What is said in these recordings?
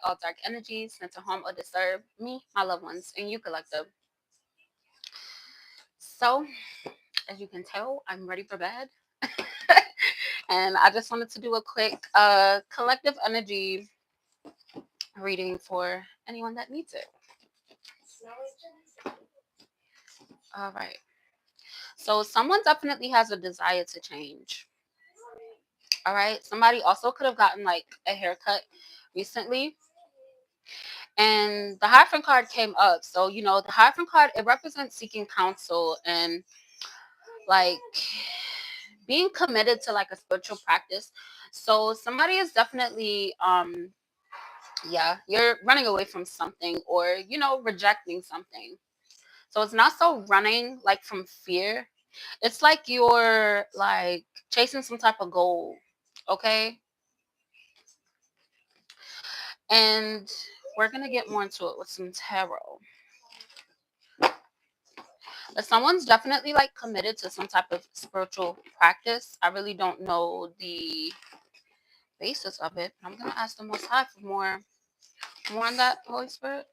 all dark energies meant to harm or disturb me, my loved ones, and you collective. So, as you can tell, I'm ready for bed. And I just wanted to do a quick collective energy reading for anyone that needs it. All right. So, someone definitely has a desire to change. All right. Somebody also could have gotten like a haircut recently. And the Hierophant card came up. So, the Hierophant card, it represents seeking counsel and like being committed to like a spiritual practice. So somebody is definitely yeah, you're running away from something or rejecting something. So it's not so running like from fear. It's like you're like chasing some type of goal. Okay? And we're going to get more into it with some tarot. But someone's definitely like committed to some type of spiritual practice. I really don't know the basis of it. I'm gonna ask the Most High for more on that, Holy Spirit.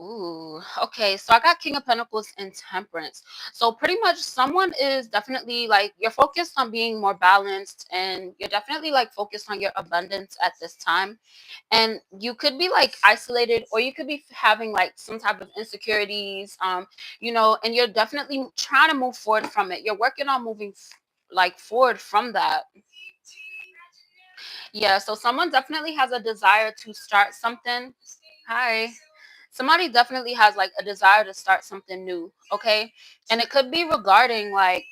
Ooh, okay. So I got King of Pentacles and Temperance. So pretty much someone is definitely like you're focused on being more balanced and you're definitely like focused on your abundance at this time. And you could be like isolated or you could be having like some type of insecurities, and you're definitely trying to move forward from it. You're working on moving like forward from that. Yeah, so someone definitely has a desire to start something. Hi. Somebody definitely has like a desire to start something new, okay? And it could be regarding like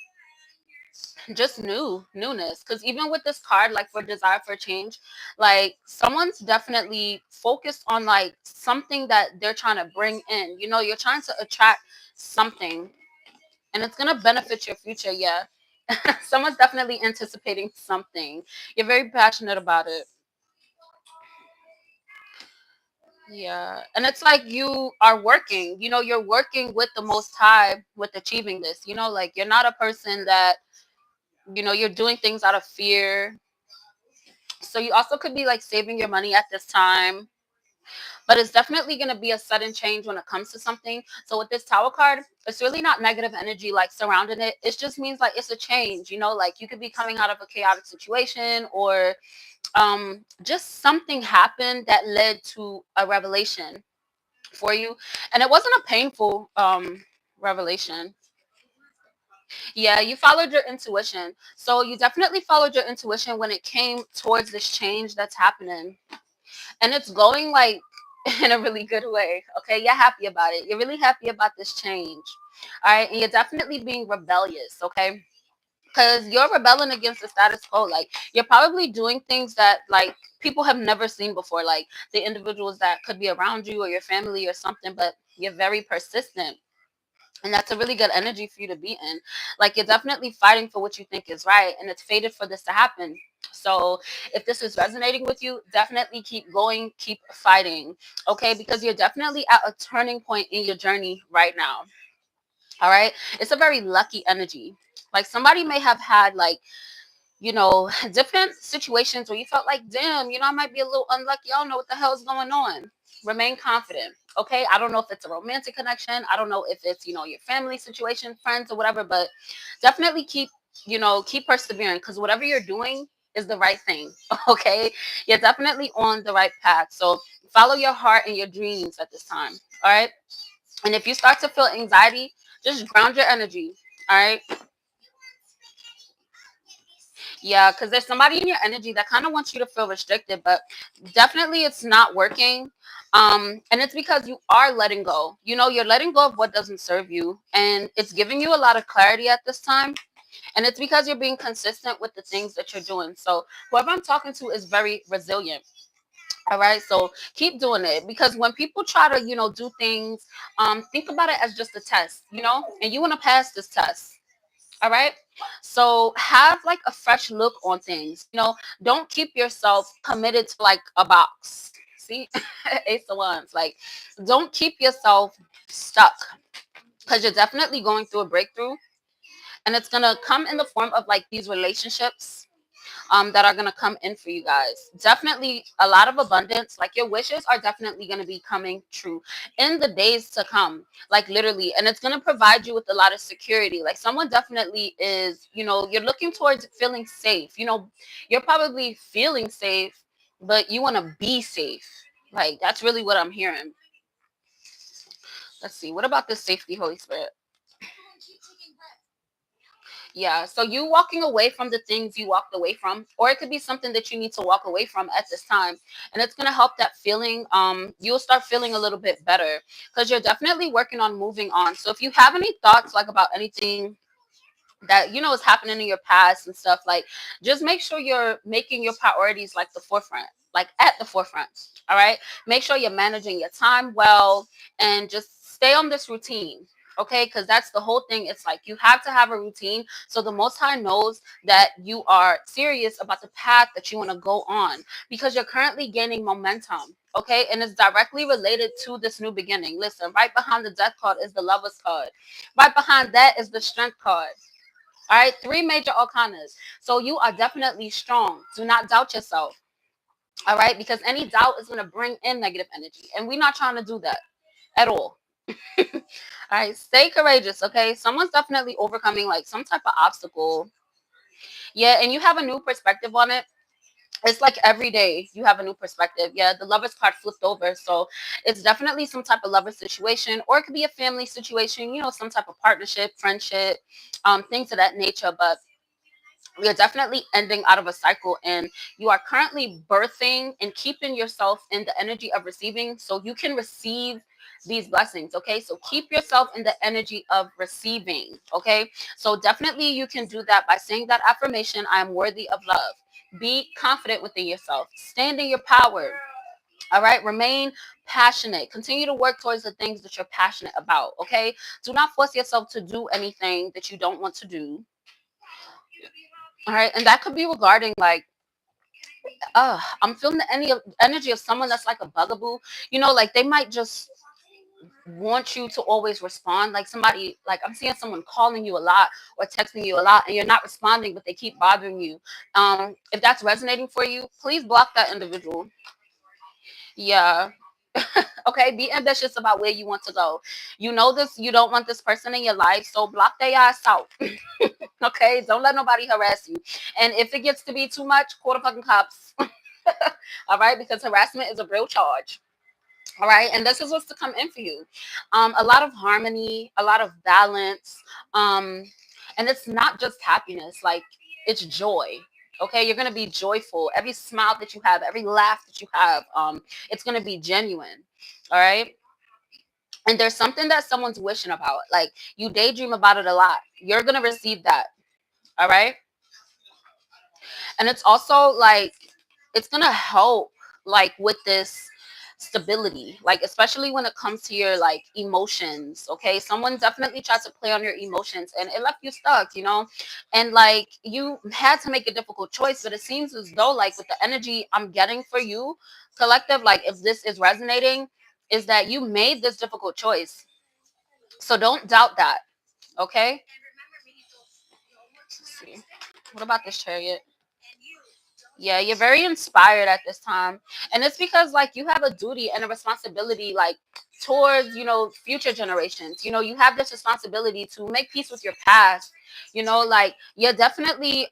just newness because even with this card like for desire for change, like someone's definitely focused on like something that they're trying to bring in. You're trying to attract something and it's going to benefit your future. Yeah. Someone's definitely anticipating something. You're very passionate about it. Yeah. And it's like you are working, you're working with the Most High with achieving this. Like you're not a person that, you're doing things out of fear. So you also could be like saving your money at this time. But it's definitely going to be a sudden change when it comes to something. So with this Tower card, it's really not negative energy like surrounding it. It just means like it's a change, like you could be coming out of a chaotic situation or just something happened that led to a revelation for you. And it wasn't a painful revelation. Yeah, you followed your intuition. So you definitely followed your intuition when it came towards this change that's happening. And it's going like in a really good way. Okay, you're happy about it. You're really happy about this change. All right, and you're definitely being rebellious. Okay, because you're rebelling against the status quo. Like you're probably doing things that like people have never seen before. Like the individuals that could be around you or your family or something, but you're very persistent. And that's a really good energy for you to be in. Like you're definitely fighting for what you think is right. And it's fated for this to happen. So if this is resonating with you, definitely keep going, keep fighting. Okay. Because you're definitely at a turning point in your journey right now. All right. It's a very lucky energy. Like somebody may have had like, different situations where you felt like, damn, I might be a little unlucky. I don't know what the hell's going on. Remain confident. Okay. I don't know if it's a romantic connection. I don't know if it's, your family situation, friends or whatever, but definitely keep persevering because whatever you're doing is the right thing. Okay. You're definitely on the right path. So follow your heart and your dreams at this time. All right. And if you start to feel anxiety, just ground your energy. All right. Yeah, because there's somebody in your energy that kind of wants you to feel restricted, but definitely it's not working. And it's because you are letting go. You're letting go of what doesn't serve you, and it's giving you a lot of clarity at this time. And it's because you're being consistent with the things that you're doing. So whoever I'm talking to is very resilient. All right. So keep doing it because when people try to, do things, think about it as just a test, and you want to pass this test. All right. So have like a fresh look on things. Don't keep yourself committed to like a box. See, Ace of Wands. Like, don't keep yourself stuck because you're definitely going through a breakthrough, and it's gonna come in the form of like these relationships. that are going to come in for you guys. Definitely a lot of abundance. Like your wishes are definitely going to be coming true in the days to come, like literally. And it's going to provide you with a lot of security. Like someone definitely is, you're looking towards feeling safe. You're probably feeling safe, but you want to be safe. Like that's really what I'm hearing. Let's see. What about this safety, Holy Spirit? Yeah. So you walking away from the things you walked away from, or it could be something that you need to walk away from at this time. And it's gonna help that feeling. You'll start feeling a little bit better because you're definitely working on moving on. So if you have any thoughts like about anything that is happening in your past and stuff, like just make sure you're making your priorities like the forefront, like at the forefront. All right, make sure you're managing your time well and just stay on this routine. Okay, because that's the whole thing. It's like you have to have a routine so the most high knows that you are serious about the path that you want to go on, because you're currently gaining momentum. Okay, and it's directly related to this new beginning. Listen, right behind the death card is the lovers card, right behind that is the strength card. All right, three major arcanas. So you are definitely strong. Do not doubt yourself. All right, because any doubt is going to bring in negative energy. And we're not trying to do that at all. All right, stay courageous. Okay, someone's definitely overcoming like some type of obstacle. Yeah, and you have a new perspective on it. It's like every day you have a new perspective. Yeah, the lovers card flipped over. So it's definitely some type of lover situation, or it could be a family situation, some type of partnership, friendship, things of that nature. But you're definitely ending out of a cycle, and you are currently birthing and keeping yourself in the energy of receiving so you can receive these blessings. Okay, so keep yourself in the energy of receiving. Okay, so definitely you can do that by saying that affirmation: I am worthy of love. Be confident within yourself, stand in your power. All right, remain passionate, continue to work towards the things that you're passionate about. Okay, do not force yourself to do anything that you don't want to do. All right, and that could be regarding like, I'm feeling the energy of someone that's like a bugaboo. Like they might just want you to always respond. Like somebody, like I'm seeing someone calling you a lot or texting you a lot, and you're not responding, but they keep bothering you. If that's resonating for you, please block that individual. Yeah. Okay. Be ambitious about where you want to go. You know this. You don't want this person in your life, so block their ass out. Okay, don't let nobody harass you. And if it gets to be too much, call the fucking cops. All right, because harassment is a real charge. All right, and this is what's to come in for you. A lot of harmony, a lot of balance, um, and it's not just happiness. Like it's joy. Okay, you're gonna be joyful. Every smile that you have, every laugh that you have, it's gonna be genuine. All right. And there's something that someone's wishing about. Like you daydream about it a lot. You're gonna receive that. All right. And it's also like it's gonna help like with this stability, like especially when it comes to your like emotions. Okay, someone definitely tried to play on your emotions and it left you stuck, and like you had to make a difficult choice. But it seems as though like with the energy I'm getting for you, collective, like if this is resonating, is that you made this difficult choice. So don't doubt that. Okay. Let's see. What about this chariot? Yeah, you're very inspired at this time. And it's because like you have a duty and a responsibility like towards, future generations. You have this responsibility to make peace with your past. Like you're definitely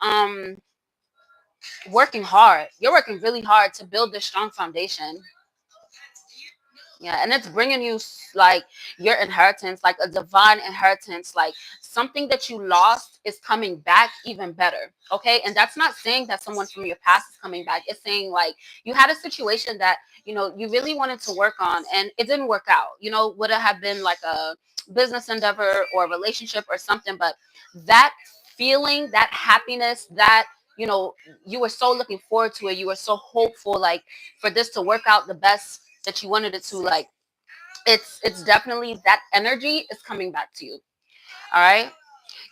working hard. You're working really hard to build this strong foundation. Yeah, and it's bringing you like your inheritance, like a divine inheritance, like something that you lost is coming back even better. Okay, and that's not saying that someone from your past is coming back. It's saying like you had a situation that you really wanted to work on and it didn't work out. Would it have been like a business endeavor or a relationship or something? But that feeling, that happiness, that you were so looking forward to it. You were so hopeful, like for this to work out the best that you wanted it to, like it's definitely that energy is coming back to you. All right,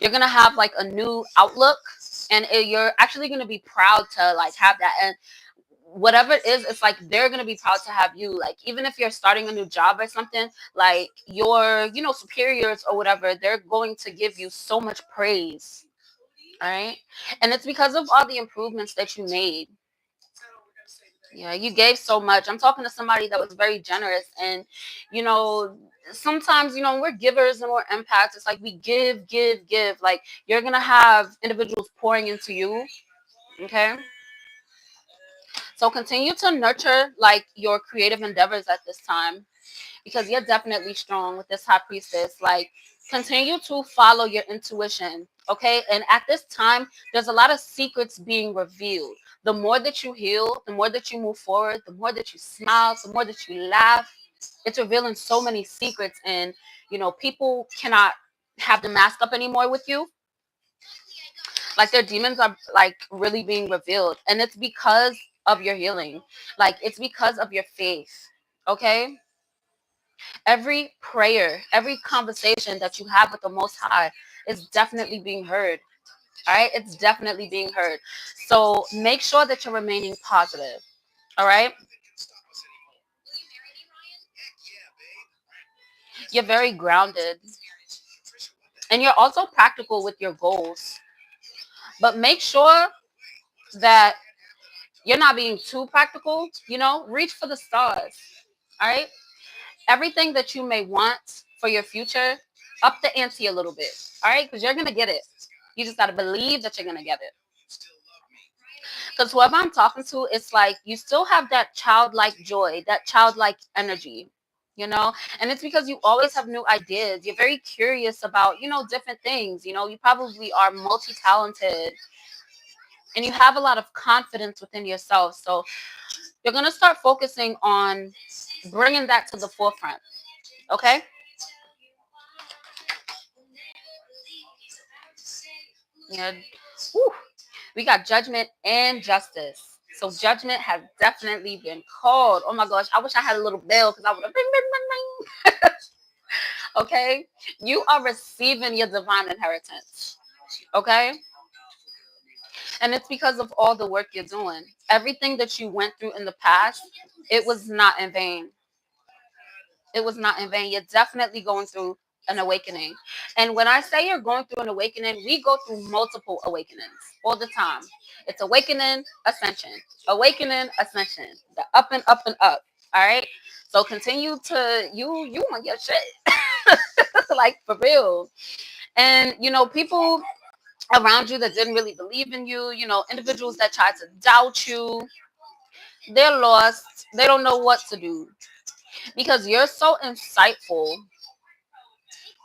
you're gonna have like a new outlook, and you're actually gonna be proud to like have that. And whatever it is, it's like they're gonna be proud to have you. Like even if you're starting a new job or something, like your superiors or whatever, they're going to give you so much praise. All right. And it's because of all the improvements that you made. Yeah, you gave so much. I'm talking to somebody that was very generous. And, you know, sometimes, we're givers and we're empaths. It's like we give, give, give. Like you're going to have individuals pouring into you. Okay. So continue to nurture like your creative endeavors at this time, because you're definitely strong with this high priestess. Like, continue to follow your intuition, okay? And at this time, there's a lot of secrets being revealed. The more that you heal, the more that you move forward, the more that you smile, the more that you laugh, it's revealing so many secrets. And, people cannot have the mask up anymore with you. Like, their demons are like really being revealed. And it's because of your healing. Like, it's because of your faith, okay? Every prayer, every conversation that you have with the Most High is definitely being heard. All right, it's definitely being heard. So make sure that you're remaining positive. All right, you're very grounded, and you're also practical with your goals. But make sure that you're not being too practical. Reach for the stars. All right, everything that you may want for your future, up the ante a little bit. All right, because you're gonna get it. You just gotta believe that you're gonna get it. Because whoever I'm talking to, it's like you still have that childlike joy, that childlike energy, and it's because you always have new ideas. You're very curious about, different things. You probably are multi talented, and you have a lot of confidence within yourself. So you're going to start focusing on bringing that to the forefront. Okay. Yeah. Whew. We got judgment and justice. So judgment has definitely been called. Oh my gosh, I wish I had a little bell because I would have bing, bing, bing, bing. Okay, you are receiving your divine inheritance. Okay, and it's because of all the work you're doing. Everything that you went through in the past, it was not in vain. It was not in vain. You're definitely going through an awakening. And when I say you're going through an awakening, we go through multiple awakenings all the time. It's awakening, ascension, awakening, ascension, the up and up and up. All right. So continue to you on your shit, like for real. And people around you that didn't really believe in you, individuals that tried to doubt you, they're lost. They don't know what to do because you're so insightful.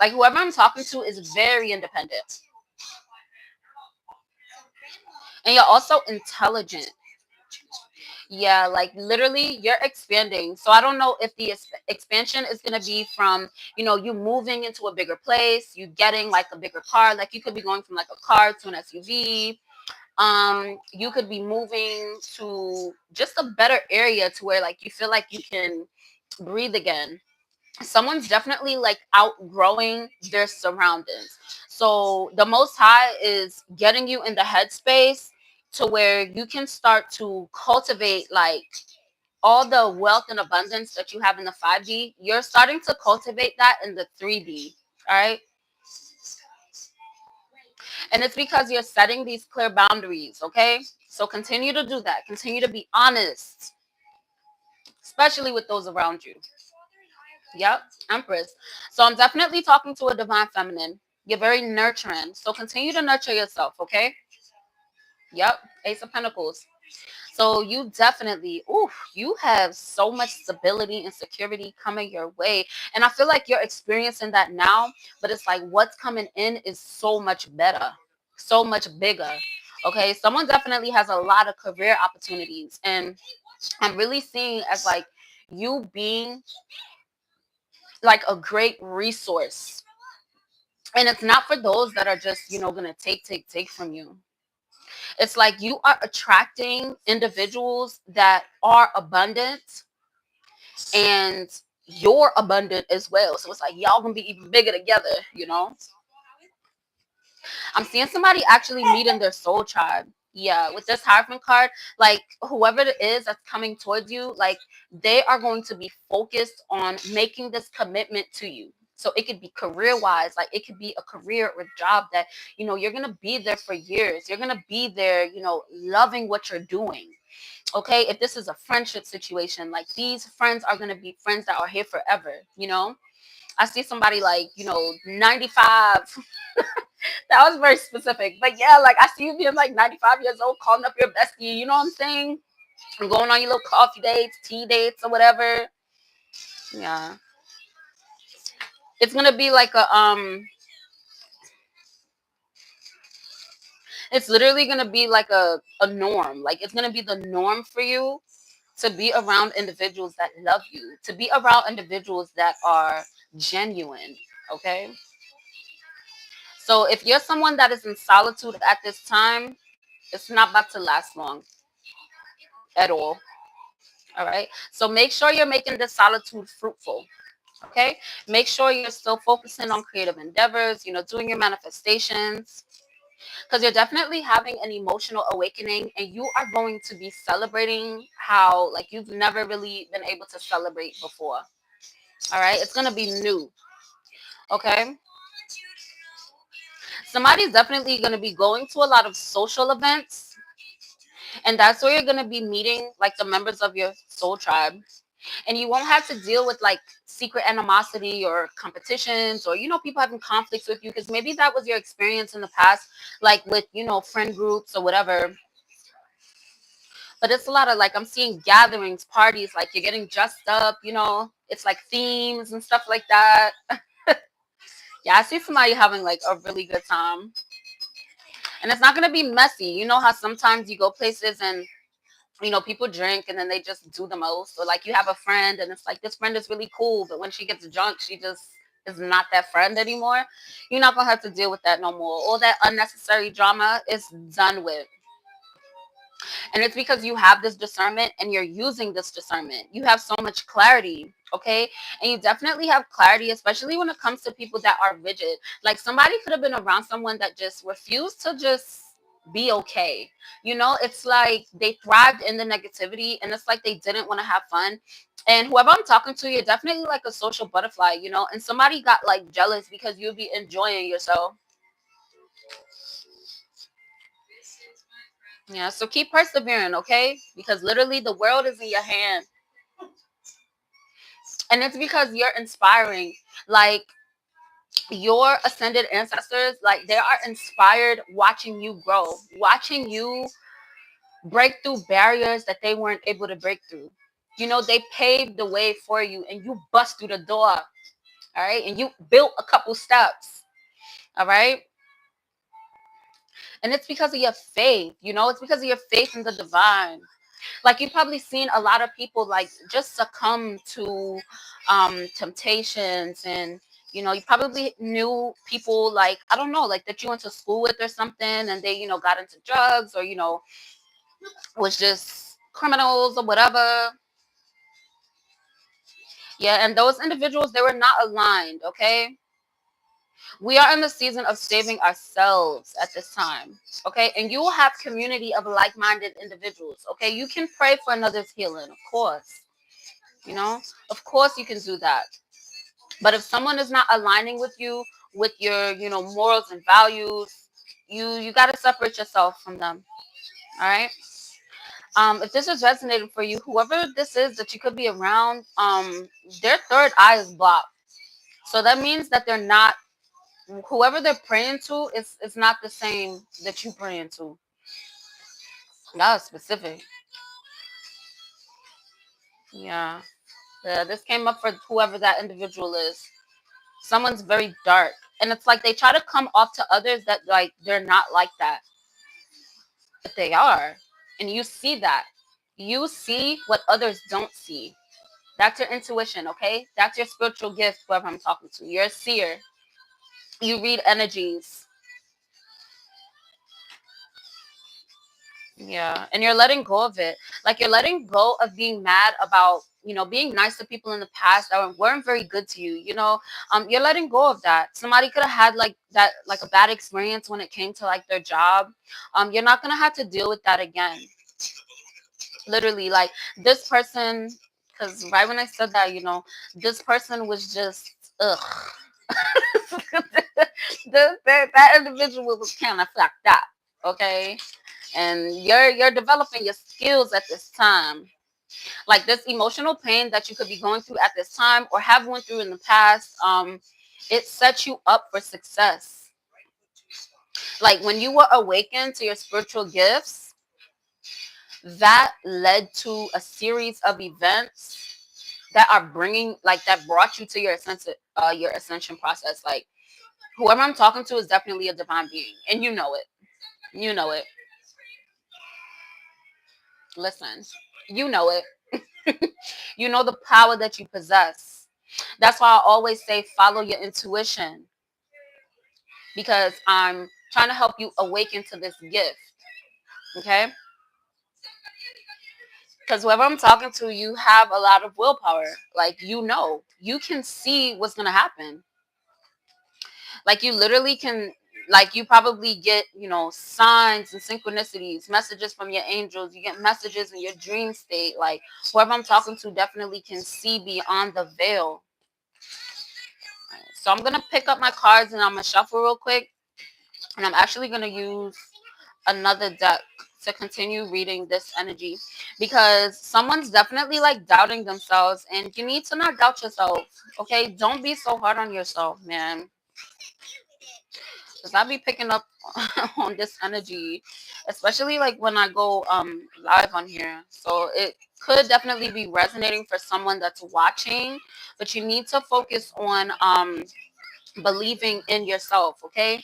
Like whoever I'm talking to is very independent. And you're also intelligent. Yeah, like literally you're expanding. So I don't know if the expansion is going to be from, you moving into a bigger place, you getting like a bigger car. Like you could be going from like a car to an SUV. You could be moving to just a better area to where like you feel like you can breathe again. Someone's definitely like outgrowing their surroundings. So the Most High is getting you in the headspace to where you can start to cultivate like all the wealth and abundance that you have in the 5D. You're starting to cultivate that in the 3D. All right. And it's because you're setting these clear boundaries. Okay. So continue to do that. Continue to be honest, especially with those around you. Yep, Empress. So I'm definitely talking to a divine feminine. You're very nurturing. So continue to nurture yourself, okay? Yep, Ace of Pentacles. So you definitely, you have so much stability and security coming your way. And I feel like you're experiencing that now, but it's like what's coming in is so much better, so much bigger. Okay, someone definitely has a lot of career opportunities. And I'm really seeing as like you being like a great resource. And it's not for those that are just, going to take from you. It's like you are attracting individuals that are abundant and you're abundant as well. So it's like y'all gonna be even bigger together. I'm seeing somebody actually meeting their soul tribe. Yeah, with this Hierophant card, like whoever it is that's coming towards you, like they are going to be focused on making this commitment to you. So it could be career wise, like it could be a career or job that, you're going to be there for years. You're going to be there, loving what you're doing. Okay. If this is a friendship situation, like these friends are going to be friends that are here forever. I see somebody like, 95. That was very specific. But yeah, like I see you being like 95 years old, calling up your bestie, you know what I'm saying? And going on your little coffee dates, tea dates, or whatever. Yeah. It's gonna be like it's literally gonna be like a norm. Like it's gonna be the norm for you to be around individuals that love you, to be around individuals that are genuine. Okay. So if you're someone that is in solitude at this time, it's not about to last long at all. All right. So make sure you're making this solitude fruitful. Okay. Make sure you're still focusing on creative endeavors, doing your manifestations, because you're definitely having an emotional awakening and you are going to be celebrating how, like, you've never really been able to celebrate before. All right. It's going to be new. Okay. Somebody's definitely going to be going to a lot of social events, and that's where you're going to be meeting like the members of your soul tribe, and you won't have to deal with like secret animosity or competitions or people having conflicts with you, because maybe that was your experience in the past, like with friend groups or whatever. But it's a lot of like, I'm seeing gatherings, parties, like you're getting dressed up, it's like themes and stuff like that. Yeah, I see somebody having like a really good time, and it's not going to be messy. You know how sometimes you go places and people drink and then they just do the most. Or like you have a friend and it's like, this friend is really cool, but when she gets drunk, she just is not that friend anymore. You're not going to have to deal with that no more. All that unnecessary drama is done with. And it's because you have this discernment and you're using this discernment. You have so much clarity, okay? And you definitely have clarity, especially when it comes to people that are rigid. Like somebody could have been around someone that just refused to just be okay. It's like they thrived in the negativity and it's like they didn't want to have fun. And whoever I'm talking to, you're definitely like a social butterfly, and somebody got like jealous because you'll be enjoying yourself. Yeah, so keep persevering, okay? Because literally the world is in your hand. And it's because you're inspiring. Like your ascended ancestors, like they are inspired watching you grow, watching you break through barriers that they weren't able to break through. They paved the way for you and you bust through the door. All right. And you built a couple steps. All right. And it's because of your faith, it's because of your faith in the divine. Like you've probably seen a lot of people like just succumb to temptations, and you probably knew people like, I don't know, like that you went to school with or something, and they got into drugs, or was just criminals or whatever. Yeah, and those individuals, they were not aligned. Okay. We are in the season of saving ourselves at this time. Okay. And you will have community of like-minded individuals. Okay. You can pray for another's healing, of course. Of course you can do that. But if someone is not aligning with you, with your morals and values, you got to separate yourself from them. All right. If this is resonating for you, whoever this is that you could be around, their third eye is blocked. So that means that they're not, whoever they're praying to is not the same that you praying to. That was specific. Yeah. Yeah, this came up for whoever that individual is. Someone's very dark. And it's like they try to come off to others that like they're not like that. But they are. And you see that. You see what others don't see. That's your intuition, okay? That's your spiritual gift, whoever I'm talking to. You're a seer. You read energies. Yeah, and you're letting go of it. Like you're letting go of being mad about, being nice to people in the past that weren't very good to you. You're letting go of that. Somebody could have had like that, like a bad experience when it came to like their job. You're not gonna have to deal with that again. Literally, like this person, because right when I said that, this person was just ugh. That individual was kind of fucked up. Okay, and you're developing your skills at this time. Like this emotional pain that you could be going through at this time or have went through in the past, it sets you up for success. Like when you were awakened to your spiritual gifts, that led to a series of events that are bringing, like, that brought you to your ascension process. Like whoever I'm talking to is definitely a divine being, and you know it. You know it. Listen, you know it. You know the power that you possess. That's why I always say follow your intuition, because I'm trying to help you awaken to this gift. Okay? Because whoever I'm talking to, you have a lot of willpower. Like, you can see what's going to happen. Like, you literally can, like, you probably get, signs and synchronicities, messages from your angels. You get messages in your dream state. Like, whoever I'm talking to definitely can see beyond the veil. So I'm going to pick up my cards and I'm going to shuffle real quick. And I'm actually going to use another deck to continue reading this energy, because someone's definitely like doubting themselves, and you need to not doubt yourself. Okay, don't be so hard on yourself, man, because I be picking up on this energy, especially like when I go live on here. So it could definitely be resonating for someone that's watching, but you need to focus on believing in yourself. Okay,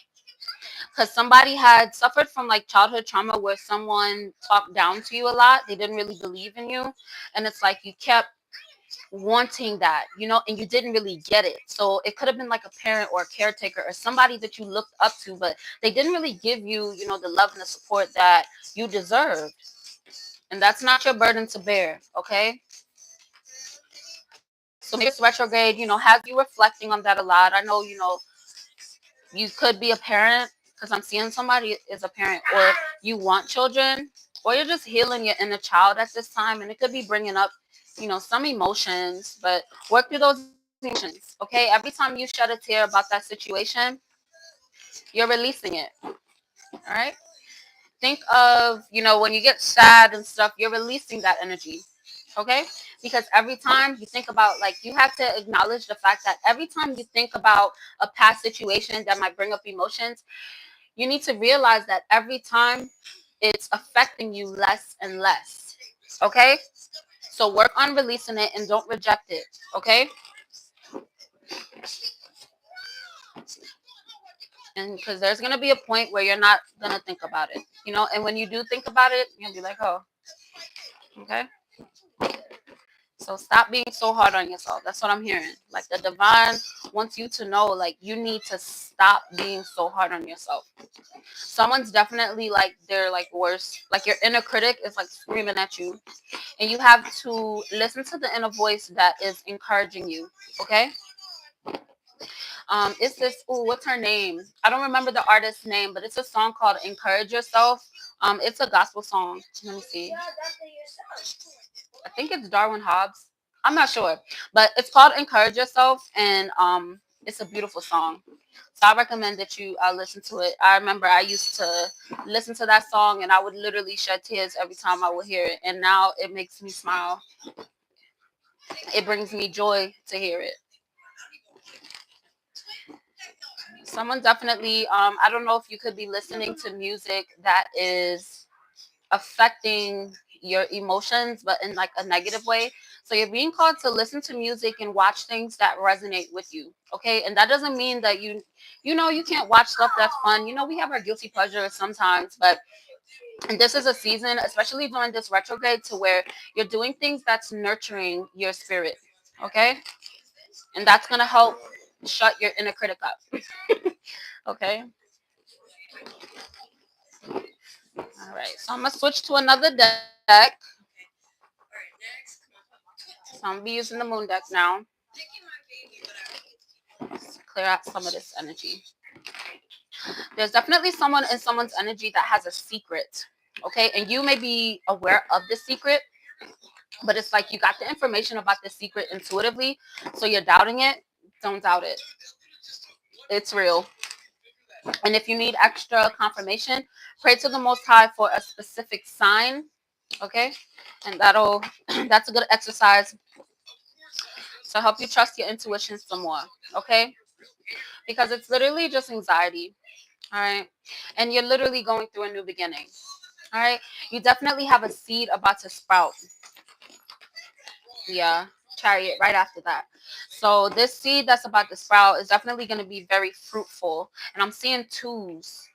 because somebody had suffered from like childhood trauma where someone talked down to you a lot. They didn't really believe in you. And it's like you kept wanting that, and you didn't really get it. So it could have been like a parent or a caretaker or somebody that you looked up to, but they didn't really give you, the love and the support that you deserved. And that's not your burden to bear. Okay. So maybe this retrograde, has you reflecting on that a lot. I know, you could be a parent, because I'm seeing somebody is a parent, or you want children, or you're just healing your inner child at this time, and it could be bringing up, some emotions, but work through those emotions. Okay, every time you shed a tear about that situation, you're releasing it. All right. Think of, when you get sad and stuff, you're releasing that energy. Okay, because every time you think about, like, you have to acknowledge the fact that every time you think about a past situation that might bring up emotions, you need to realize that every time it's affecting you less and less. Okay, so work on releasing it and don't reject it. Okay, and because there's going to be a point where you're not going to think about it, and when you do think about it, you'll be like, oh, okay. So stop being so hard on yourself. That's what I'm hearing. Like the divine wants you to know, like, you need to stop being so hard on yourself. Someone's definitely like, they're like worse. Like your inner critic is like screaming at you. And you have to listen to the inner voice that is encouraging you. Okay? It's this, what's her name? I don't remember the artist's name, but it's a song called Encourage Yourself. It's a gospel song. Let me see. I think it's Darwin Hobbs. I'm not sure, but it's called "Encourage Yourself," and it's a beautiful song. So I recommend that you listen to it. I remember I used to listen to that song, and I would literally shed tears every time I would hear it. And now it makes me smile. It brings me joy to hear it. Someone definitely. I don't know if you could be listening to music that is affecting your emotions, but in like a negative way. So you're being called to listen to music and watch things that resonate with you. Okay. And that doesn't mean that you can't watch stuff that's fun. We have our guilty pleasures sometimes, but and this is a season, especially during this retrograde, to where you're doing things that's nurturing your spirit. Okay. And that's going to help shut your inner critic up. Okay. All right. So I'm going to switch to another deck. So I'm gonna be using the moon deck now. Let's clear out some of this energy. There's definitely someone in someone's energy that has a secret. Okay, and you may be aware of the secret, but it's like you got the information about the secret intuitively, so you're doubting it. Don't doubt it. It's real. And if you need extra confirmation, pray to the Most High for a specific sign. Okay, and that'll that's a good exercise to help you trust your intuition some more. Okay, because it's literally just anxiety. All right, and you're literally going through a new beginning. All right, you definitely have a seed about to sprout. Yeah, chariot right after that. So this seed that's about to sprout is definitely going to be very fruitful, and I'm seeing twos.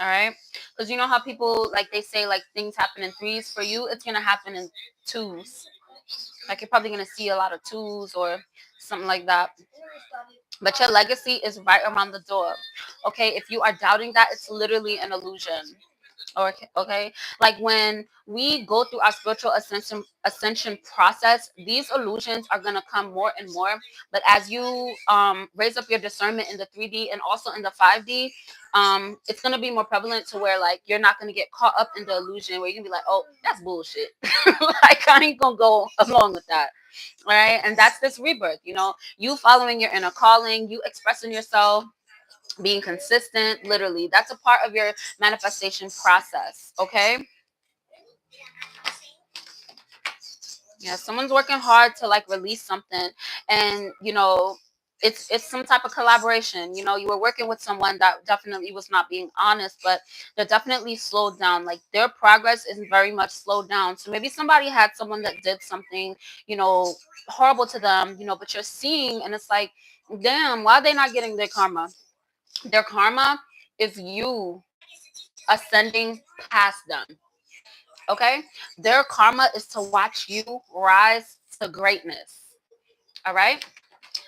All right, because you know how people like they say like things happen in threes. For you, it's gonna happen in twos. Like you're probably gonna see a lot of twos or something like that. But your legacy is right around the door. Okay, if you are doubting that, it's literally an illusion. Okay, like when we go through our spiritual ascension process, these illusions are going to come more and more. But as you raise up your discernment in the 3D and also in the 5D, it's going to be more prevalent to where like you're not going to get caught up in the illusion where you can be like, oh, that's bullshit. Like I ain't gonna go along with that. All right, and that's this rebirth. You following your inner calling, you expressing yourself, being consistent. Literally, that's a part of your manifestation process. Okay, yeah, someone's working hard to like release something, and it's some type of collaboration. You were working with someone that definitely was not being honest, but they're definitely slowed down. Like their progress is very much slowed down. So maybe somebody had someone that did something you know horrible to them, but you're seeing, and it's like, damn, why are they not getting their karma? Their karma is you ascending past them. Okay? Their karma is to watch you rise to greatness. All right?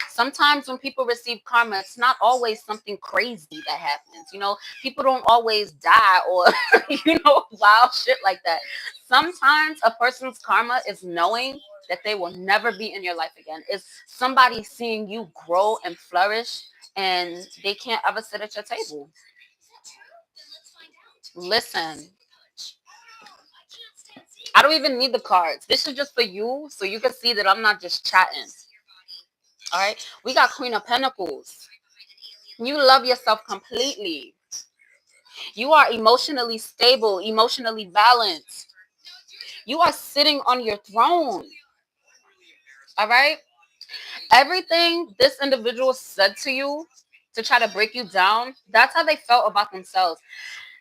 Sometimes when people receive karma, it's not always something crazy that happens. People don't always die or, wild shit like that. Sometimes a person's karma is knowing that they will never be in your life again. It's somebody seeing you grow and flourish and they can't ever sit at your table. Listen, I don't even need the cards. This is just for you so you can see that I'm not just chatting. All right. We got Queen of Pentacles. You love yourself completely. You are emotionally stable, emotionally balanced. You are sitting on your throne. All right. Everything this individual said to you to try to break you down, that's how they felt about themselves.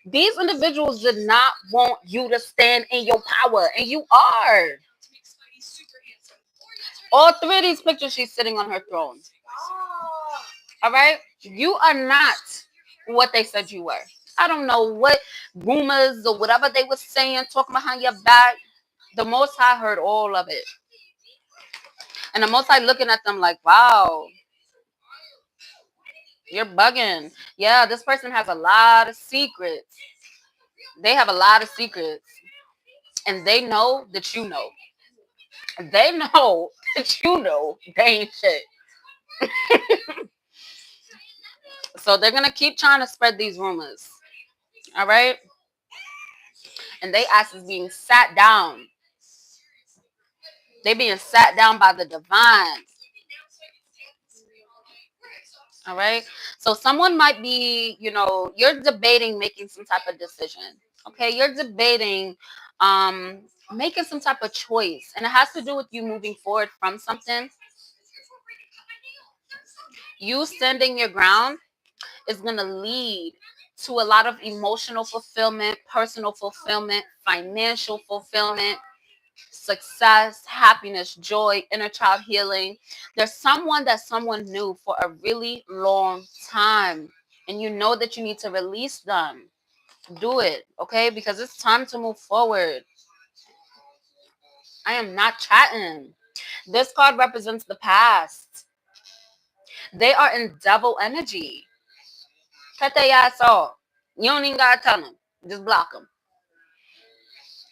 These individuals did not want you to stand in your power, and you are. All three of these pictures, she's sitting on her throne. All right? You are not what they said you were. I don't know what rumors or whatever they were saying, talking behind your back. The Most High heard all of it. And the Most High looking at them like, wow, you're bugging. Yeah, this person has a lot of secrets. They have a lot of secrets. And they know that you know. They know that you know they ain't shit. So they're going to keep trying to spread these rumors. All right? And they ass is being sat down. They being sat down by the divine. All right. So someone might be, you're debating making some type of decision. Okay. You're debating making some type of choice. And it has to do with you moving forward from something. You standing your ground is going to lead to a lot of emotional fulfillment, personal fulfillment, financial fulfillment, success, happiness, joy, inner child healing. There's someone that someone knew for a really long time, and you know that you need to release them. Do it, okay? Because it's time to move forward. I am not chatting. This card represents the past. They are in devil energy. Cut their ass off. You don't even gotta tell them. Just block them.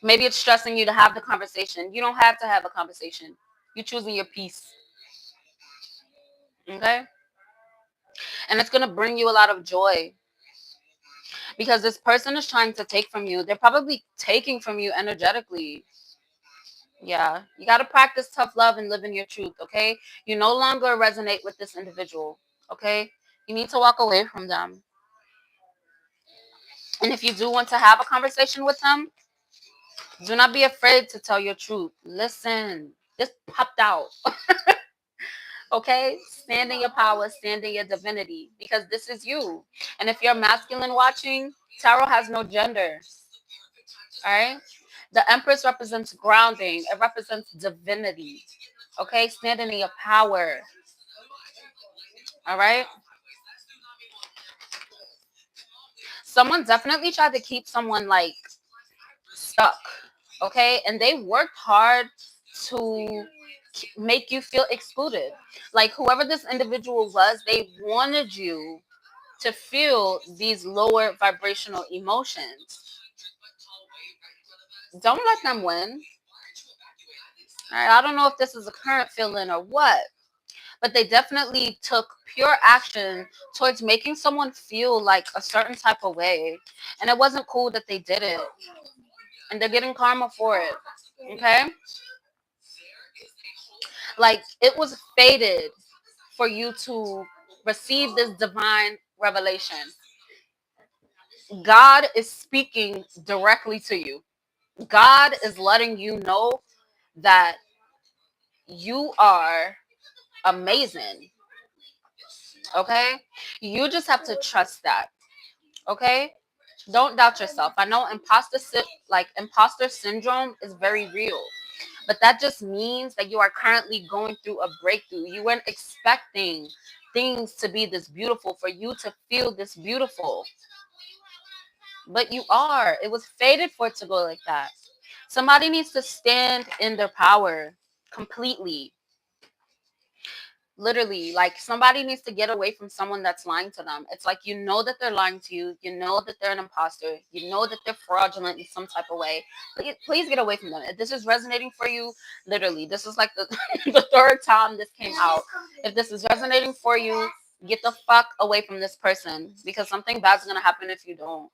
Maybe it's stressing you to have the conversation. You don't have to have a conversation. You're choosing your peace. Okay? And it's going to bring you a lot of joy because this person is trying to take from you. They're probably taking from you energetically. Yeah. You got to practice tough love and live in your truth. Okay. You no longer resonate with this individual. Okay. You need to walk away from them. And if you do want to have a conversation with them, do not be afraid to tell your truth. Listen, just popped out. Okay? Stand in your power, stand in your divinity, because this is you. And if you're masculine watching, tarot has no gender. All right? The Empress represents grounding, it represents divinity. Okay? Standing in your power. All right? Someone definitely tried to keep someone like stuck. Okay? And they worked hard to make you feel excluded. Like whoever this individual was, they wanted you to feel these lower vibrational emotions. Don't let them win. All right? I don't know if this is a current feeling or what, but they definitely took pure action towards making someone feel like a certain type of way. And it wasn't cool that they did it. And they're getting karma for it. Okay? Like it was fated for you to receive this divine revelation. God is speaking directly to you. God is letting you know that you are amazing. Okay? You just have to trust that. Okay? Don't doubt yourself. I know imposter syndrome is very real. But that just means that you are currently going through a breakthrough. You weren't expecting things to be this beautiful, for you to feel this beautiful. But you are. It was fated for it to go like that. Somebody needs to stand in their power completely. Literally, like somebody needs to get away from someone that's lying to them. It's like you know that they're lying to you. You know that they're an imposter. You know that they're fraudulent in some type of way. Please get away from them. If this is resonating for you, literally, this is like the, the third time this came out. If this is resonating for you, get the fuck away from this person because something bad's going to happen if you don't.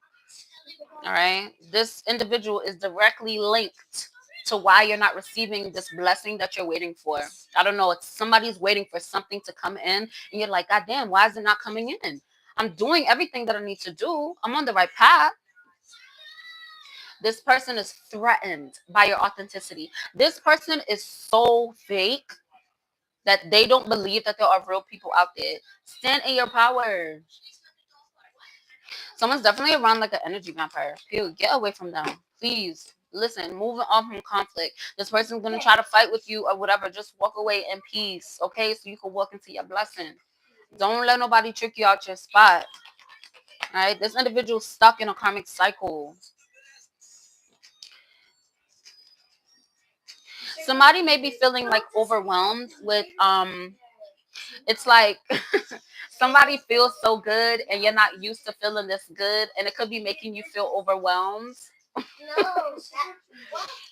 All right. This individual is directly linked to why you're not receiving this blessing that you're waiting for. I don't know. It's somebody's waiting for something to come in, and you're like, God damn, why is it not coming in? I'm doing everything that I need to do. I'm on the right path. This person is threatened by your authenticity. This person is so fake that they don't believe that there are real people out there. Stand in your power. Someone's definitely around like an energy vampire. Ew, get away from them. Please. Listen, moving on from conflict. This person's gonna try to fight with you or whatever. Just walk away in peace, okay? So you can walk into your blessing. Don't let nobody trick you out your spot. All right? This individual's stuck in a karmic cycle. Somebody may be feeling like overwhelmed with it's like somebody feels so good and you're not used to feeling this good, and it could be making you feel overwhelmed.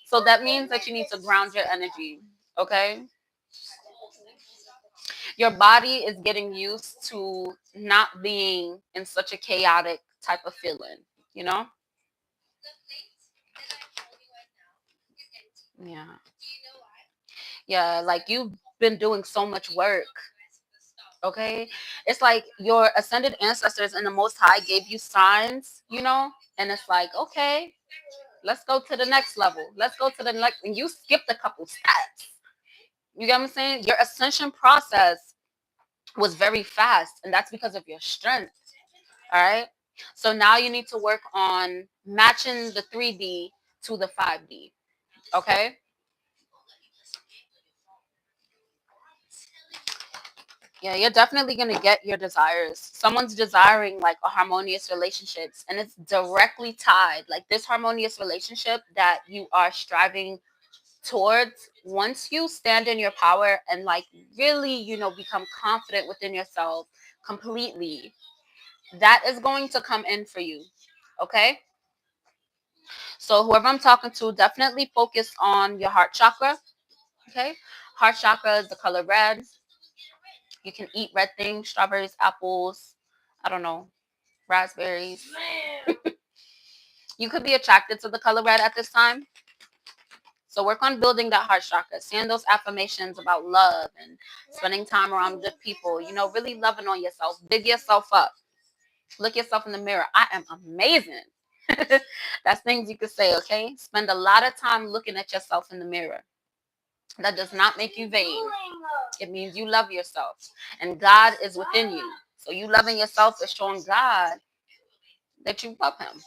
So that means that you need to ground your energy, okay? Your body is getting used to not being in such a chaotic type of feeling, you know? Yeah. Yeah, like you've been doing so much work, okay? It's like your ascended ancestors and the Most High gave you signs, you know? And it's like, okay, let's go to the next level. Let's go to the next. And you skipped a couple steps. You get what I'm saying? Your ascension process was very fast, and that's because of your strength. All right. So now you need to work on matching the 3D to the 5D. Okay. Yeah, you're definitely going to get your desires. Someone's desiring like a harmonious relationships, and it's directly tied. Like this harmonious relationship that you are striving towards, once you stand in your power and like really, become confident within yourself completely, that is going to come in for you. Okay. So whoever I'm talking to, definitely focus on your heart chakra. Okay. Heart chakra is the color red. You can eat red things, strawberries, apples, I don't know, raspberries. You could be attracted to the color red at this time. So work on building that heart chakra, saying those affirmations about love and spending time around good people, really loving on yourself. Big yourself up. Look yourself in the mirror. I am amazing. That's things you could say, okay? Spend a lot of time looking at yourself in the mirror. That does not make you vain. It means you love yourself. And God is within you. So you loving yourself is showing God that you love him.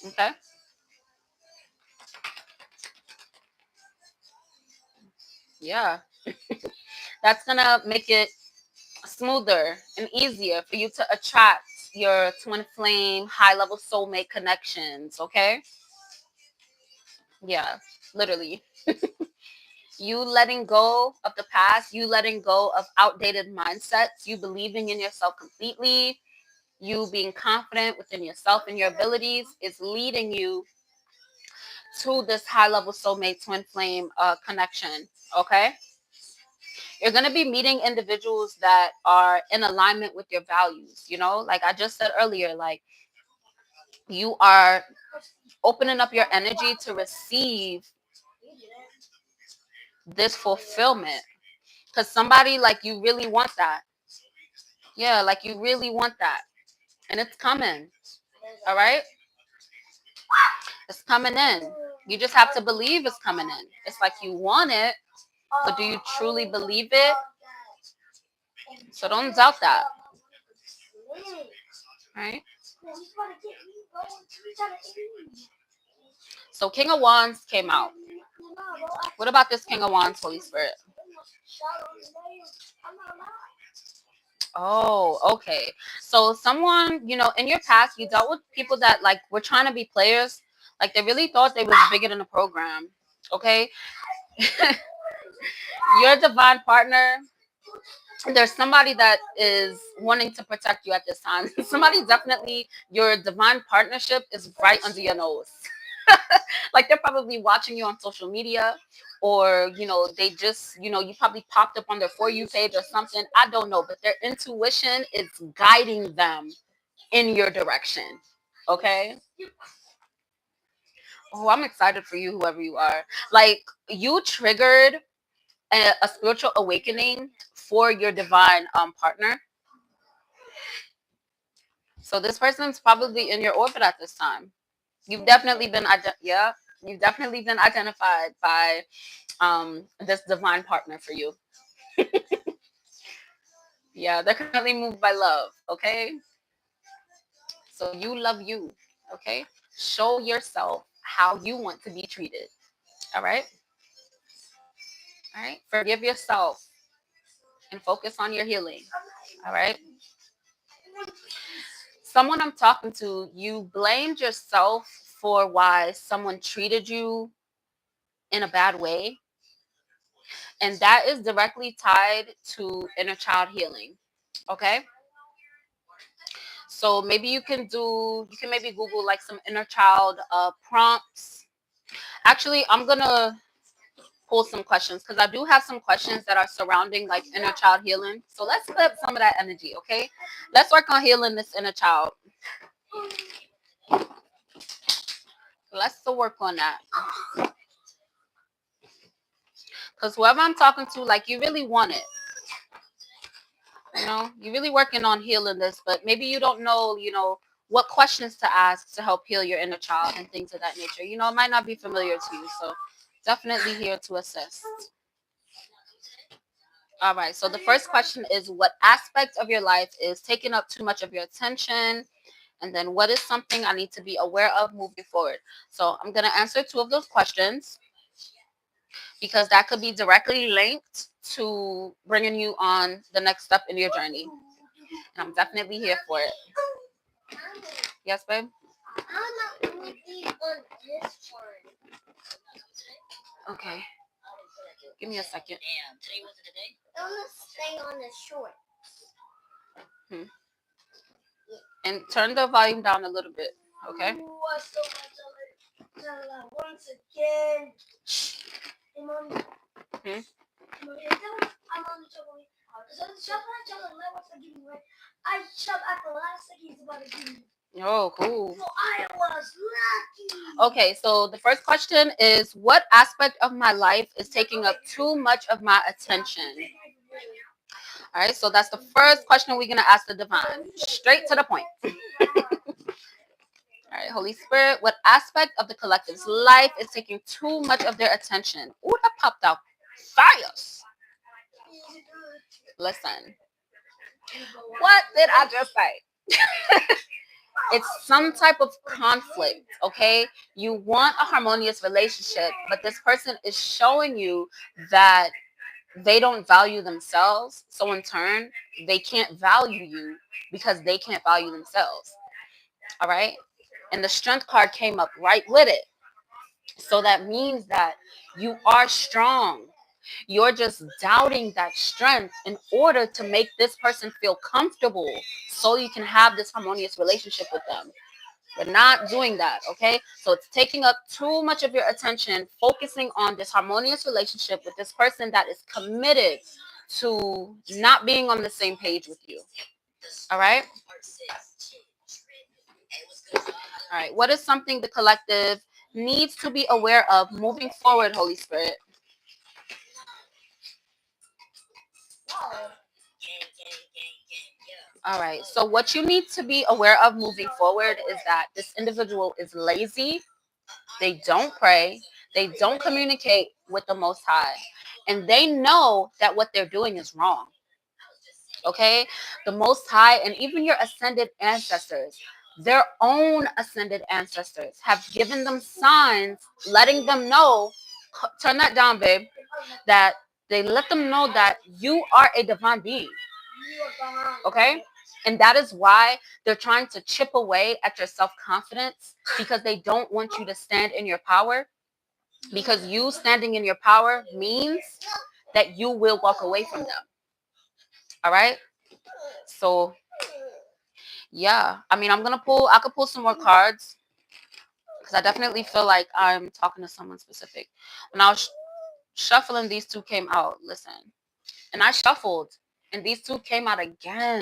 Okay? Yeah. That's going to make it smoother and easier for you to attract your twin flame, high level soulmate connections. Okay? Yeah, literally. You letting go of the past, you letting go of outdated mindsets, you believing in yourself completely, you being confident within yourself and your abilities is leading you to this high level soulmate twin flame connection. Okay? You're going to be meeting individuals that are in alignment with your values, like I just said earlier, like you are opening up your energy to receive this fulfillment because somebody like you really want that. Yeah, like you really want that. And it's coming. All right? It's coming in. You just have to believe it's coming in. It's like you want it, but do you truly believe it? So don't doubt that. Right? So King of Wands came out. What about this King of Wands, Holy Spirit? Oh, okay. So someone, in your past, you dealt with people that like were trying to be players. Like they really thought they was bigger than the program. Okay? Your divine partner, there's somebody that is wanting to protect you at this time. Somebody definitely, your divine partnership is right under your nose. Like they're probably watching you on social media, or they just you probably popped up on their For You page or something. I don't know, but their intuition is guiding them in your direction. Okay? Oh, I'm excited for you, whoever you are. Like you triggered a spiritual awakening for your divine partner. So this person's probably in your orbit at this time. You've definitely been yeah, you've definitely been identified by this divine partner for you. Yeah, they're currently moved by love. Okay, so you love you. Okay, show yourself how you want to be treated. All right, all right. Forgive yourself and focus on your healing. All right. Someone I'm talking to, you blamed yourself for why someone treated you in a bad way, and that is directly tied to inner child healing. Okay, so maybe you can maybe Google like some inner child prompts. Actually, I'm gonna pull some questions because I do have some questions that are surrounding like inner child healing. So let's clip some of that energy. Okay, let's work on healing this inner child. Let's still work on that because whoever I'm talking to, like you really want it. You're really working on healing this, but maybe you don't know, what questions to ask to help heal your inner child and things of that nature. It might not be familiar to you, so definitely here to assist. All right, so the first question is, what aspect of your life is taking up too much of your attention? And then what is something I need to be aware of moving forward? So I'm going to answer two of those questions because that could be directly linked to bringing you on the next step in your journey. And I'm definitely here for it. Yes, babe? Okay. Give me a second. Hmm. And turn the volume down a little bit, okay? Hmm. Oh, cool. So I was lucky. Okay, so the first question is, what aspect of my life is taking up too much of my attention? All right, so that's the first question we're gonna ask the divine. Straight to the point. All right, Holy Spirit, what aspect of the collective's life is taking too much of their attention? Ooh, that popped out fires. Listen, what did I just say? It's some type of conflict, okay? You want a harmonious relationship, but this person is showing you that they don't value themselves. So in turn, they can't value you because they can't value themselves. All right? And the strength card came up right with it. So that means that you are strong. You're just doubting that strength in order to make this person feel comfortable so you can have this harmonious relationship with them. We're not doing that, okay? So it's taking up too much of your attention, focusing on this harmonious relationship with this person that is committed to not being on the same page with you. All right? All right. What is something the collective needs to be aware of moving forward, Holy Spirit? All right. So what you need to be aware of moving forward is that this individual is lazy. They don't pray. They don't communicate with the Most High. And they know that what they're doing is wrong. Okay? The Most High and even your ascended ancestors, their own ascended ancestors, have given them signs letting them know, turn that down, babe, that they let them know that you are a divine being. Okay? And that is why they're trying to chip away at your self-confidence because they don't want you to stand in your power. Because you standing in your power means that you will walk away from them. All right? So, yeah. I mean, I could pull some more cards because I definitely feel like I'm talking to someone specific. When I was shuffling, these two came out. Listen. And I shuffled, and these two came out again.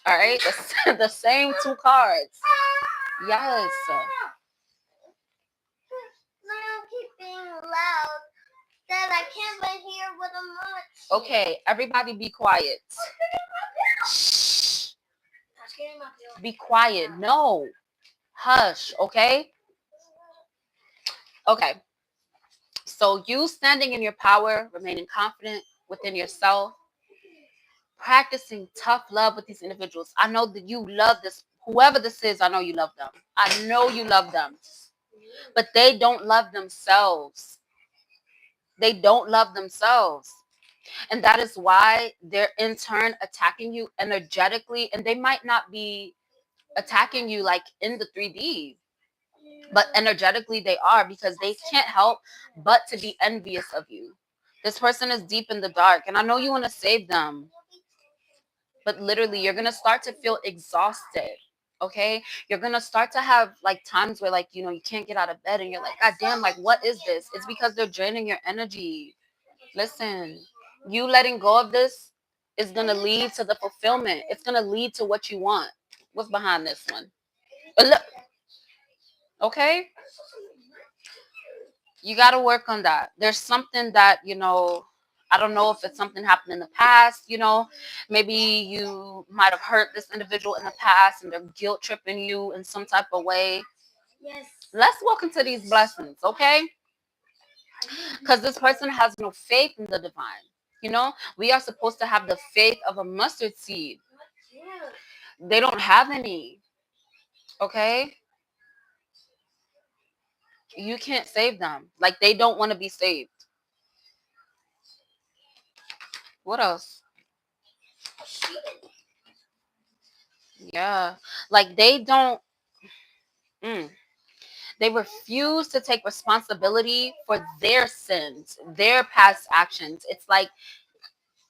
All right? The same two cards. Yes. Keep being loud. That I can't even hear what I'm watching. Okay, everybody be quiet. Shh. Be quiet. No. Hush, okay? Okay. So you standing in your power, remaining confident within yourself, practicing tough love with these individuals. I know that you love this. Whoever this is, I know you love them. I know you love them. But they don't love themselves. They don't love themselves. And that is why they're in turn attacking you energetically. And they might not be attacking you like in the 3D, but energetically they are because they can't help but to be envious of you. This person is deep in the dark. And I know you want to save them. But literally, you're going to start to feel exhausted. Okay, you're gonna start to have like times where like you can't get out of bed and you're like, God damn, like what is this? It's because they're draining your energy. Listen, you letting go of this is going to lead to the fulfillment. It's going to lead to what you want. What's behind this one? Look, okay? You got to work on that. There's something that, I don't know if it's something happened in the past. Maybe you might have hurt this individual in the past and they're guilt tripping you in some type of way. Yes. Let's walk into these blessings, okay? Because this person has no faith in the divine. We are supposed to have the faith of a mustard seed. They don't have any. Okay? You can't save them. Like, they don't want to be saved. What else? Yeah. Like, they don't. They refuse to take responsibility for their sins, their past actions. It's like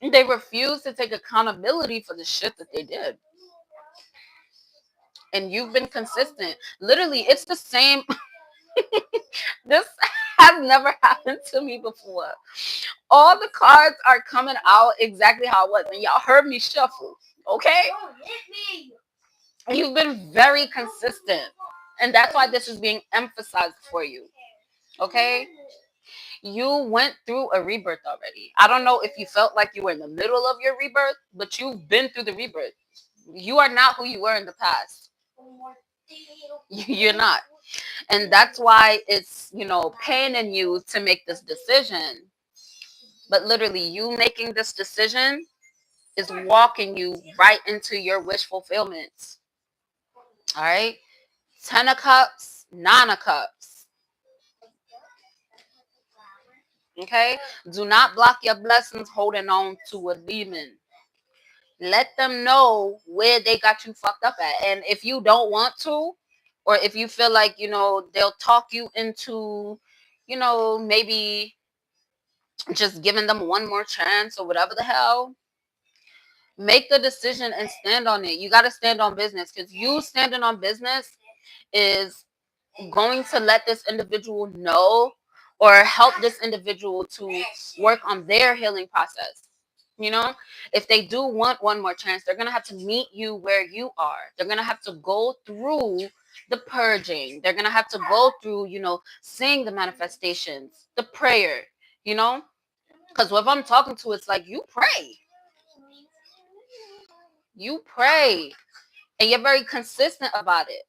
they refuse to take accountability for the shit that they did. And you've been consistent. Literally, it's the same. This has never happened to me before. All the cards are coming out exactly how it was. And y'all heard me shuffle. Okay? You've been very consistent. And that's why this is being emphasized for you. Okay? You went through a rebirth already. I don't know if you felt like you were in the middle of your rebirth, but you've been through the rebirth. You are not who you were in the past. You're not. And that's why it's, paining you to make this decision. But literally, you making this decision is walking you right into your wish fulfillment. All right? 10 of cups, 9 of cups. Okay? Do not block your blessings holding on to a demon. Let them know where they got you fucked up at. And if you don't want to, or if you feel like, they'll talk you into, maybe just giving them one more chance or whatever the hell, make the decision and stand on it. You got to stand on business, because you standing on business is going to let this individual know or help this individual to work on their healing process. You know, if they do want one more chance, they're going to have to meet you where you are. They're going to have to go through the purging. They're going to have to go through, seeing the manifestations, the prayer, you know, because what I'm talking to, it's like you pray, and you're very consistent about it.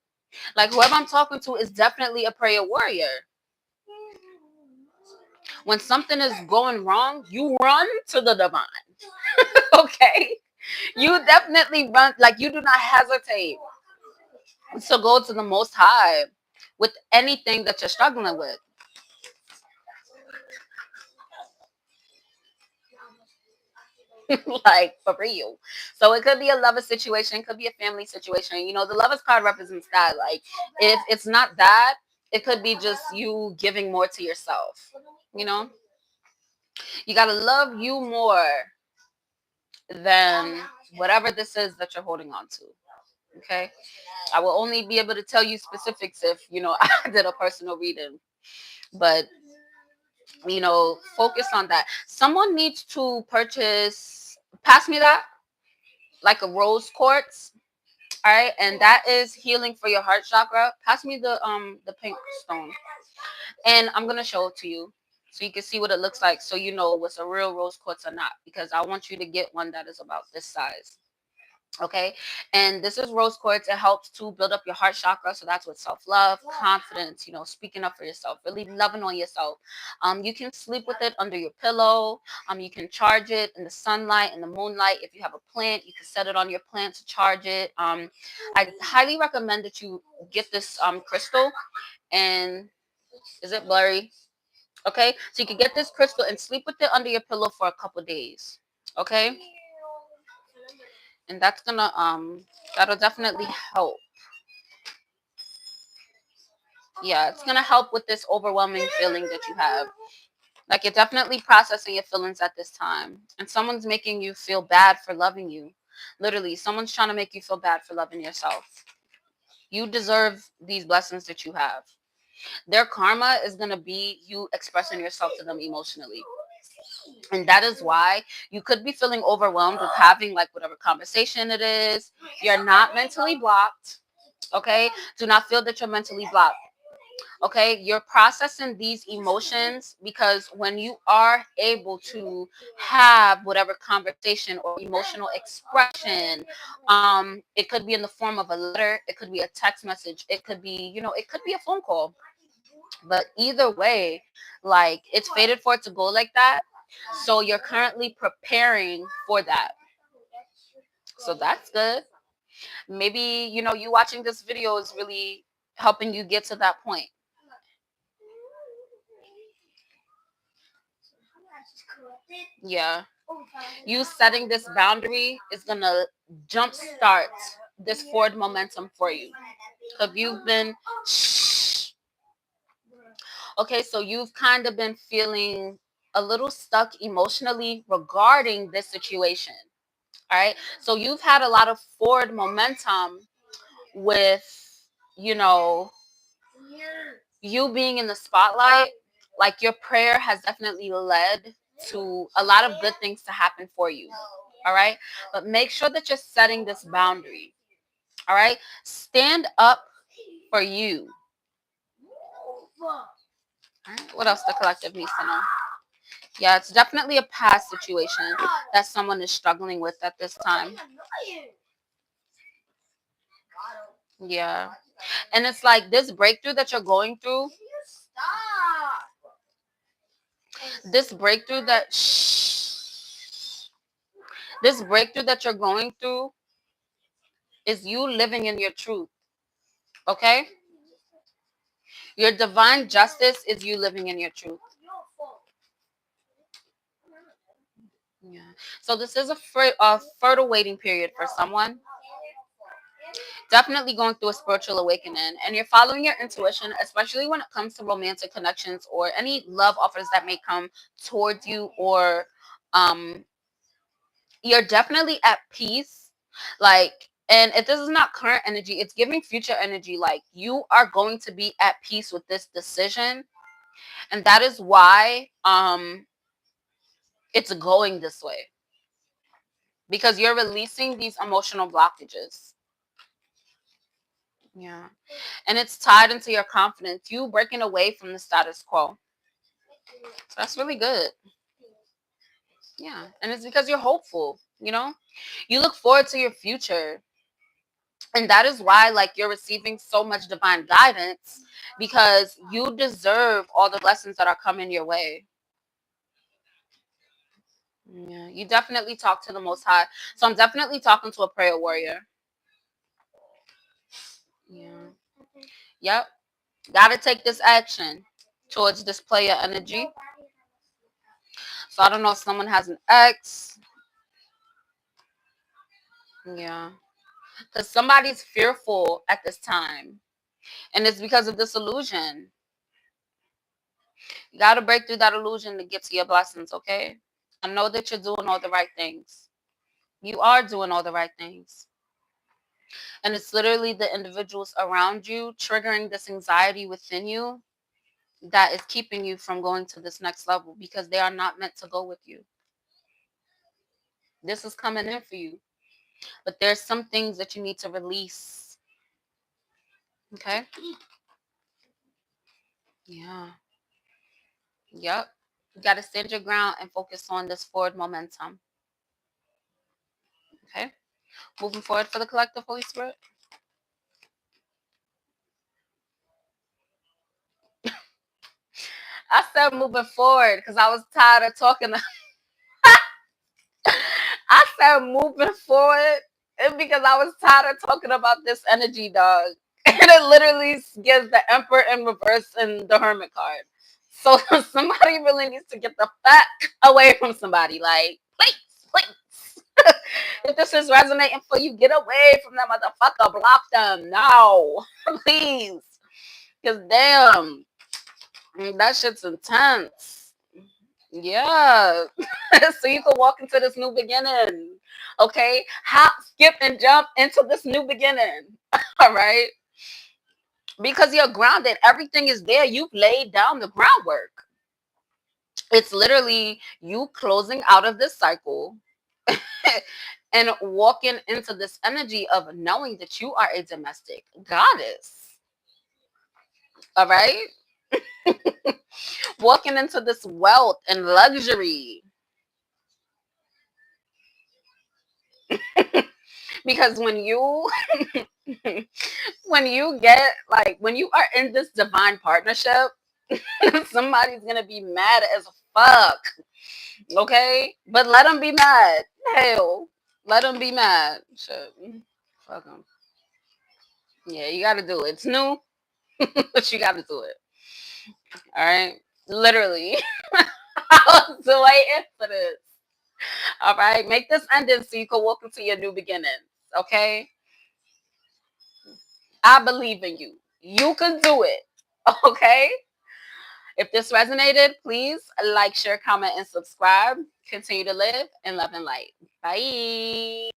Like, whoever I'm talking to is definitely a prayer warrior. When something is going wrong, you run to the divine. Okay? You definitely run, like, you do not hesitate to go to the Most High with anything that you're struggling with. Like, for real. So it could be a lover situation, it could be a family situation. The lovers card represents that. Like, if it's not that, it could be just you giving more to yourself. You know, you got to love you more than whatever this is that you're holding on to. Okay. I will only be able to tell you specifics if, I did a personal reading. But, focus on that. Someone needs to purchase, pass me that, like a rose quartz. All right. And that is healing for your heart chakra. Pass me the pink stone. And I'm going to show it to you so you can see what it looks like, so you know what's a real rose quartz or not, because I want you to get one that is about this size. Okay. And this is rose quartz. It helps to build up your heart chakra. So that's what self-love, confidence, speaking up for yourself, really loving on yourself. You can sleep with it under your pillow. You can charge it in the sunlight, in the moonlight. If you have a plant, you can set it on your plant to charge it. I highly recommend that you get this crystal. And is it blurry? Okay. So you can get this crystal and sleep with it under your pillow for a couple days. Okay. And that's gonna that'll definitely help. Yeah, it's gonna help with this overwhelming feeling that you have. Like, you're definitely processing your feelings at this time, and someone's making you feel bad for loving you. Literally, someone's trying to make you feel bad for loving yourself. You deserve these blessings that you have. Their karma is gonna be you expressing yourself to them emotionally. And that is why you could be feeling overwhelmed with having, like, whatever conversation it is. You're not mentally blocked. Okay. Do not feel that you're mentally blocked. Okay. You're processing these emotions, because when you are able to have whatever conversation or emotional expression, it could be in the form of a letter, it could be a text message, it could be, it could be a phone call. But either way, like, it's fated for it to go like that. So you're currently preparing for that. So that's good. Maybe, you watching this video is really helping you get to that point. Yeah. You setting this boundary is going to jumpstart this forward momentum for you. Have you've been, okay, so you've kind of been feeling a little stuck emotionally regarding this situation. All right. So you've had a lot of forward momentum with, you know, you being in the spotlight. Like, your prayer has definitely led to a lot of good things to happen for you. All right. But make sure that you're setting this boundary. All right? Stand up for you. All right? What else the collective needs to know? Yeah, it's definitely a past situation that someone is struggling with at this time. Yeah. And it's like this breakthrough that you're going through, this breakthrough that, shh, this breakthrough that you're going through is you living in your truth. Okay? Your divine justice is you living in your truth. Yeah. So this is a fertile waiting period for someone. Definitely going through a spiritual awakening, and you're following your intuition, especially when it comes to romantic connections or any love offers that may come towards you, or um you're definitely at peace. Like, and if this is not current energy, it's giving future energy. Like, you are going to be at peace with this decision, and that is why it's going this way, because you're releasing these emotional blockages. Yeah. And it's tied into your confidence, you breaking away from the status quo. So that's really good. Yeah. And it's because you're hopeful, you know? You look forward to your future. And that is why, like, you're receiving so much divine guidance, because you deserve all the blessings that are coming your way. Yeah. You definitely talk to the Most High. So I'm definitely talking to a prayer warrior. Yeah. Yep. Gotta take this action towards this player energy. So I don't know if someone has an ex. Yeah. Because somebody's fearful at this time. And it's because of this illusion. You got to break through that illusion to get to your blessings, okay? I know that you're doing all the right things. You are doing all the right things. And it's literally the individuals around you triggering this anxiety within you that is keeping you from going to this next level, because they are not meant to go with you. This is coming in for you. But there's some things that you need to release. Okay? Yeah. Yep. You got to stand your ground and focus on this forward momentum. Okay? Moving forward for the collective, Holy Spirit. I said moving forward because I was tired of talking. I said moving forward and because I was tired of talking about this energy, dog. And it literally gives the Emperor in reverse and the Hermit card. So somebody really needs to get the fuck away from somebody. Like, please, please. If this is resonating for you, get away from that motherfucker. Block them. No. Please. Because damn, that shit's intense. Yeah. So you can walk into this new beginning. Okay? Hop, skip, and jump into this new beginning. All right? Because you're grounded. Everything is there. You've laid down the groundwork. It's literally you closing out of this cycle and walking into this energy of knowing that you are a domestic goddess. All right? Walking into this wealth and luxury. Because when you get, like, when you are in this divine partnership, somebody's gonna be mad as fuck. Okay? But let them be mad. Hell. Let them be mad. Shit. Fuck them. Yeah, you gotta do it. It's new, but you gotta do it. Alright? Literally. I was waiting for this. Alright? Make this ending so you can walk into your new beginnings. Okay? I believe in you. You can do it. Okay? If this resonated, please like, share, comment, and subscribe. Continue to live in love and light. Bye.